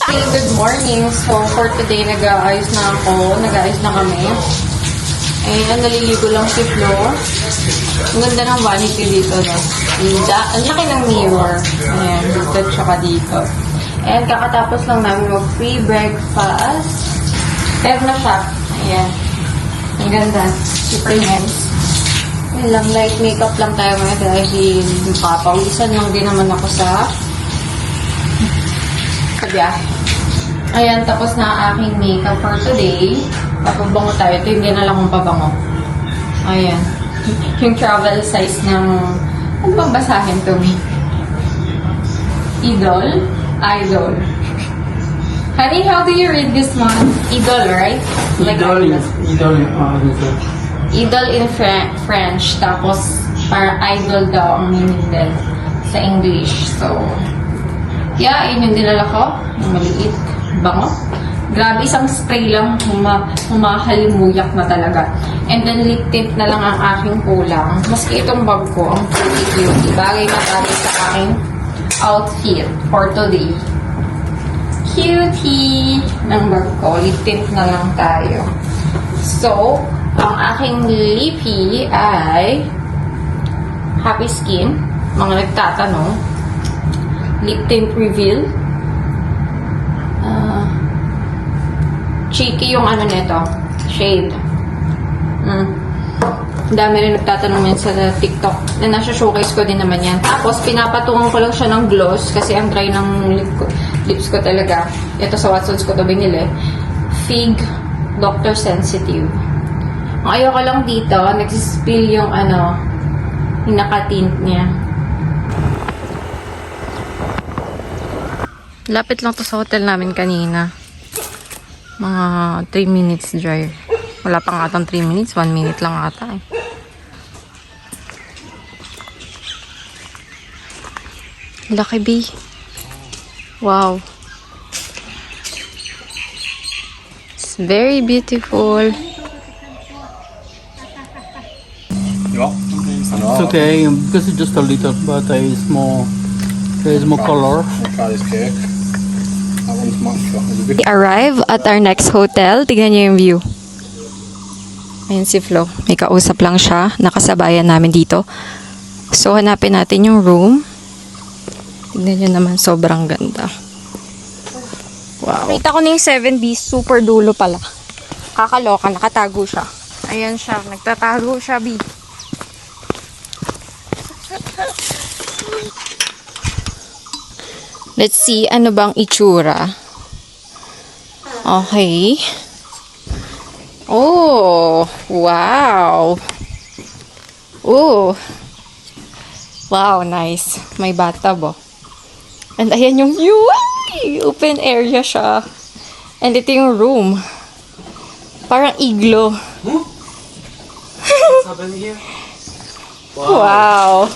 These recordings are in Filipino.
Hey, good morning. So, for today, nag-aayos na ako. Nag-aayos na kami. Ayan, naliligo lang si Flo. Ang ganda ng vanity dito, no? Ang laki ng mirror. Ayan, dito tsaka dito. And kakatapos lang namin mag-free breakfast. Pero na siya. Ayan. Ang ganda. Super nice. Ayan lang, light makeup lang tayo ngayon dahil papawisan lang din naman ako sa biyahe. Ayan, tapos na ang aking makeup for today. Papabango tayo. Ito yung dinala kong pabango. Ayan. Yung travel size ng... Ano bang basahin to? Idol? Idol. Honey, how do you read this one? Idol, right? Like Idol in French. Tapos, para idol daw ang meaning din sa English. So, yeah, yun yung dinala ko. Yung maliit. Bango. Grabe, isang spray lang. Humahalimuyak na talaga. And then, lip tint na lang ang aking kulang. Maski itong bag ko, ang cute. Bagay na bagay sa aking outfit for today. Cutie! Ng bag ko. Lip tint na lang tayo. So, ang aking lippy ay Happy Skin. Mga nagtatanong. Lip tint reveal. Cheeky yung ano nito. Shade. Dami rin nagtatanong yan sa TikTok. Na nasa showcase ko din naman yan. Tapos, pinapatungan ko lang siya ng gloss kasi ang dry ng lips ko talaga. Ito sa Watsons ko to binili. Fig Dr. Sensitive. Ang ayoko lang dito, nagsispill yung ano, yung naka-tint niya. Lapit lang to sa hotel namin kanina. Mga 3 minutes drive. Wala pa nga 3 minutes. 1 minute lang ata eh. Laki B. Wow. It's very beautiful. It's okay because it's just a little, but it's more. There's more color. I'll try this cake. That one's much chocolate. We arrive at our next hotel. Tignan niyo yung view. Ayan si Flo. May kausap lang siya. Nakasabayan namin dito. So, hanapin natin yung room. Tignan niyo naman. Sobrang ganda. Wow. Nakita ko na yung 7B. Super dulo pala. Kakaloka. Nakatago siya. Ayan siya. Nagtatago siya, B. Let's see, ano bang itsura? Okay. Oh, wow. Oh. Wow, nice. May bathtub, oh. And ayan yung view. Ay! Open area siya. And ito yung room. Parang iglo. Wow.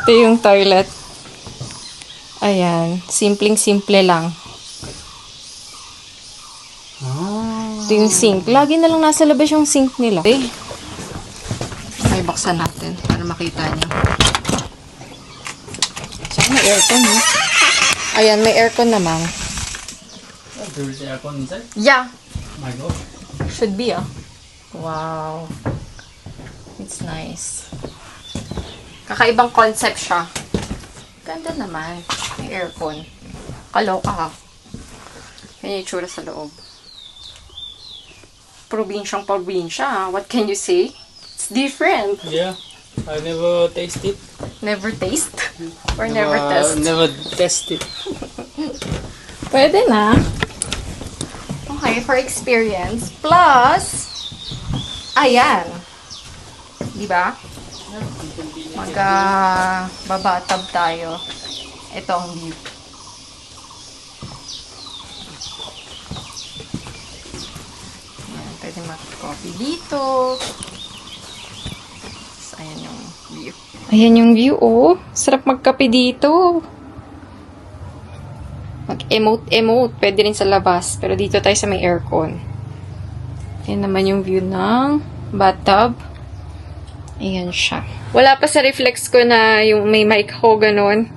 Ito yung toilet. Ayan. Simpleng-simple lang. Ito yung sink. Lagi na lang nasa labas yung sink nila. Okay. Ay, buksan natin para makita niyo. So, may aircon, eh. Ayan, may aircon naman. There is aircon inside. Yeah. My God. Should be, ah. Wow. It's nice. Kakaibang concept siya. Ganda naman. May aircon. Kaloka ha. Yan yung itsura sa loob. Probinsya ha. What can you say? It's different. Yeah, I never taste it. Never taste? Or never test? Never test it. Pwede na. Okay, for experience. Plus, ayan. Diba? Babatab tayo. Ito ang view. Ayan, pwede mag-coffee dito. So, ayan yung view. Ayan yung view, oh. Sarap magkape dito. Mag-emote. Pwede rin sa labas. Pero dito tayo sa may aircon. Ayan naman yung view ng bathtub. Ayan siya. Wala pa sa reflex ko na yung may mic ko, ganun.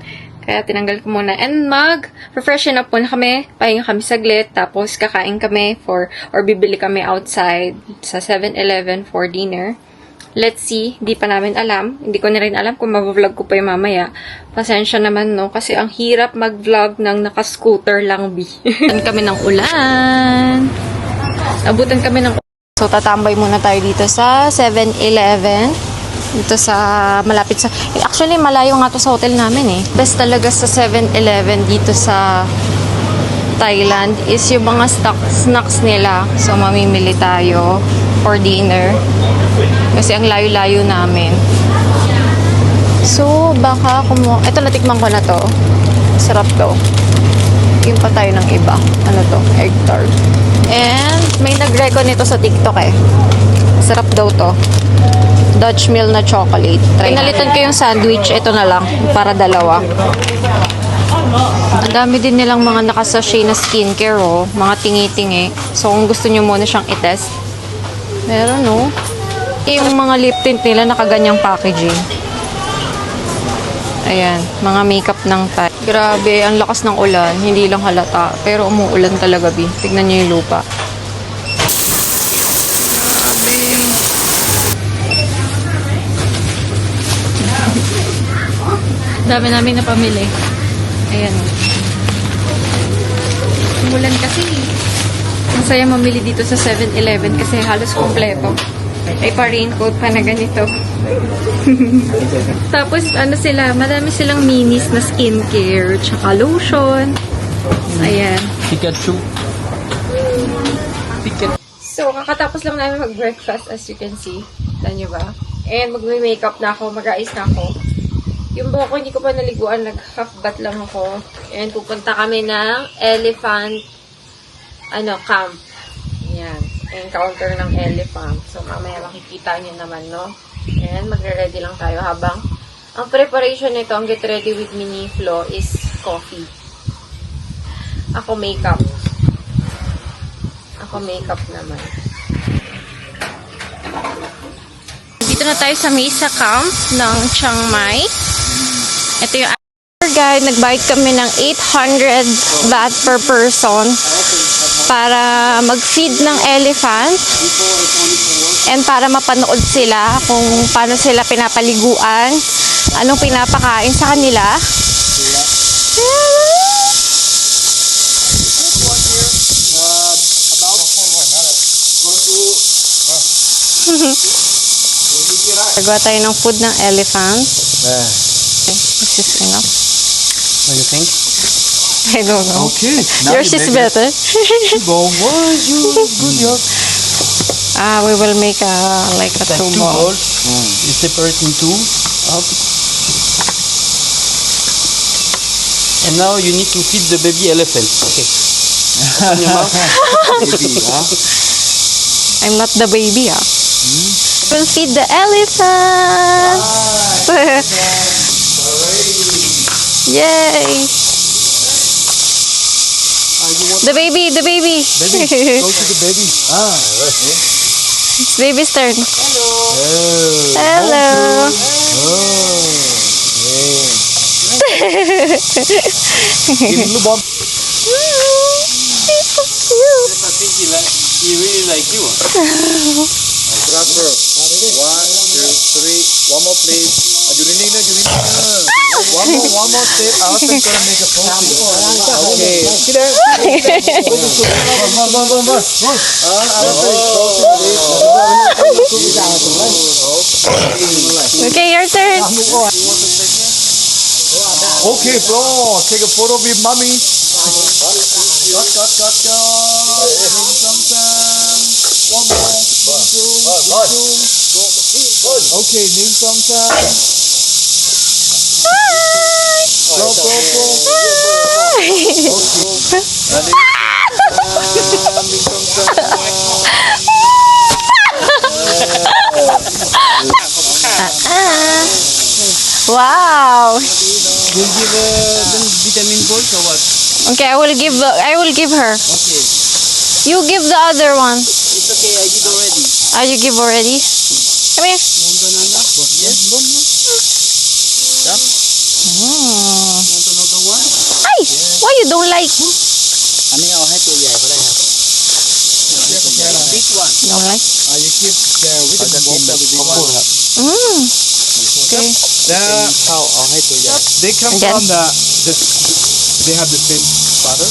Kaya tinanggal ko muna. And mag-refreshen up muna kami. Pahinga kami saglit. Tapos kakain kami or bibili kami outside sa 7-Eleven for dinner. Let's see. Hindi pa namin alam. Hindi ko na rin alam kung mag-vlog ko pa yung mamaya. Pasensya naman, no? Kasi ang hirap mag-vlog ng naka-scooter lang, bi. Abutan kami ng ulan. Abutan kami ng ulan. So, tatambay muna tayo dito sa 7-Eleven. Dito sa malapit sa... Actually, malayo nga to sa hotel namin eh. Best talaga sa 7-Eleven dito sa Thailand is yung mga snacks nila. So, mamimili tayo for dinner. Kasi ang layo-layo namin. So, baka ito, natikman ko na to. Sarap to. Yung pa tayo ng iba. Ano to? Egg tart. And, may nag-reco nito sa TikTok eh. Sarap daw to. Dutch Mill na chocolate. Pinalitan ko yung sandwich. Ito na lang. Para dalawa. Ang dami din nilang mga nakasashay na skincare, oh. Mga tingi-tingi. So, kung gusto nyo muna siyang itest. Meron, no? Yung mga lip tint nila nakaganyang packaging. Ayan. Mga makeup ng Thai. Grabe. Ang lakas ng ulan. Hindi lang halata. Pero umuulan talaga, bi. Tignan nyo yung lupa. Dami namin na pamili. Ayan. Umulan kasi. Ang saya mamili dito sa 7-Eleven kasi halos kompleto. Ay pa-raincoat pa na ganito. Tapos ano sila, madami silang minis na skincare, tsaka lotion. Ayan. Pikachu. So, kakatapos lang namin mag-breakfast as you can see. Alam nyo ba? And mag-makeup na ako, mag-ayos na ako. Yung buhok ko, hindi ko pa naliguan. Nag-half bath lang ako. And pupunta kami ng elephant camp. Yan. Encounter ng elephant. So, mamaya makikita nyo naman, no? And magre-ready lang tayo habang ang preparation nito, ang get ready with me ni Flo is coffee. Ako makeup. Ako makeup naman. Dito na tayo sa Mesa Camp ng Chiang Mai. Ito yung tour guide. Nagbayad kami ng 800 baht per person para mag-feed ng elephant and para mapanood sila kung paano sila pinapaliguan, anong pinapakain sa kanila. Nagawa tayo ng food ng elephant. This is enough. What do you think? I don't know. Okay. Now Yours is better. Go, what you good job. We will make like a two Two ball. balls. You separate in two. Up. And now you need to feed the baby elephant. Okay. Open your mouth. Baby, huh? I'm not the baby, ah. We'll feed the elephant. Yay! The baby, the baby. Baby, go to the baby. It's baby's turn. Hello. Give me bomb. He's so cute. I think he really like you. Transfer. 1, 2, 3. One more please. One more step. Elephant gonna make a pose. Okay. See there? Okay, your turn. Okay, bro. Take a photo with mommy. Cut. One more. Okay, name sometime. Go. Wow. You give them vitamin balls or what? Okay, I will give her. Okay. You give the other one. It's okay, I did already. You give already? Come here. One banana? Yes. Mm. Want to know you don't like? อันนี้เอาให้ตัวใหญ่ก็ได้ครับ Big one Don't like? You keep the เขาจะกินแบบข้าวโพดครับ Okay. ข้าวเอาให้ตัวใหญ่ They come Again? from the they have the same father.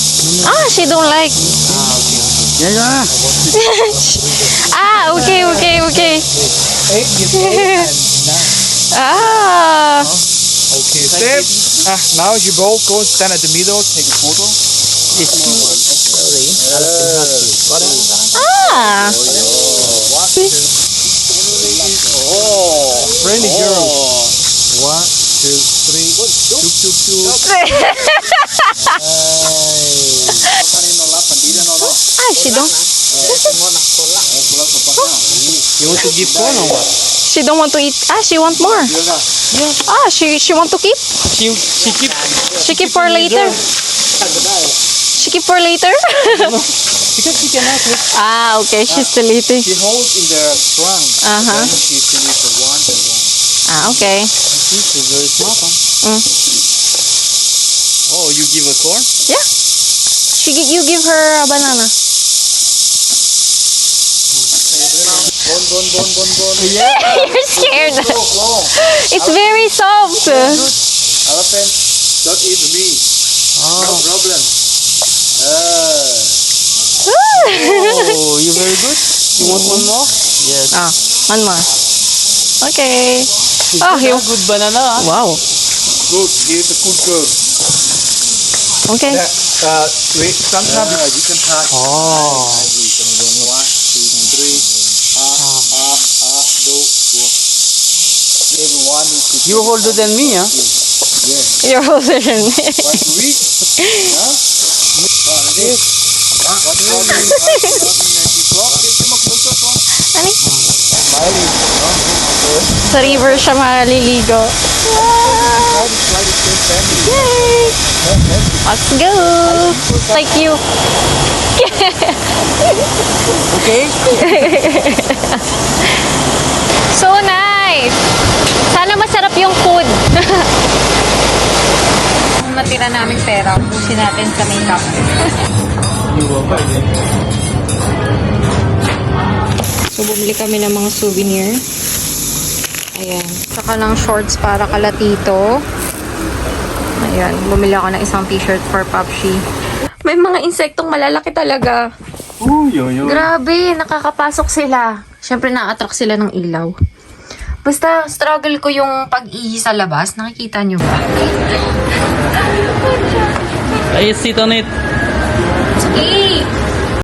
Ah, she don't like. ยังไง Ah, okay. Eight years old and 9. Ah. Okay, step. Now you both go and stand at the middle, take a photo. It's too sorry. Ah. Friendly girl. 1, 2, 3. Chuk chuk chuk. Ah, she don't. You want to give corn or what? She don't want to eat. Ah, she want more. Ah, she want to keep. She keep She keep for later. She keep for later. because she cannot eat. Ah, okay. She's still eating. She holds in the trunk. Uh-huh. Then she finishes the one by one. Ah, okay. She's very smart, huh? Mm. Oh, you give her corn? Yeah. You give her a banana. You're scared. It's very soft. Elephant, don't eat me. No problem. Oh, you very good? You want one more? Yes. Ah, one more. Okay. She's Oh, good, you. good banana. Huh? Wow. Good, he's a good girl. Okay. Wait, sometimes you can touch. Oh. 1, 2, 3. Everyone is to You older than me, huh? You're older than me. One week. Huh? This. What Ani? Sa river siya maliligo. Yay! Let's go! Like you. Okay. So nice! Sana masarap yung food. Matira naming pera, pusin natin sa makeup. So, bumili kami ng mga souvenir. Ayan. Saka ng shorts para kalatito. Ayan. Bumili ako ng isang t-shirt for Papshi. May mga insektong malalaki talaga. Grabe, nakakapasok sila. Siyempre, na-attract sila ng ilaw. Basta, struggle ko yung pag-ihi sa labas. Nakikita nyo ba? I sit on it. Sige!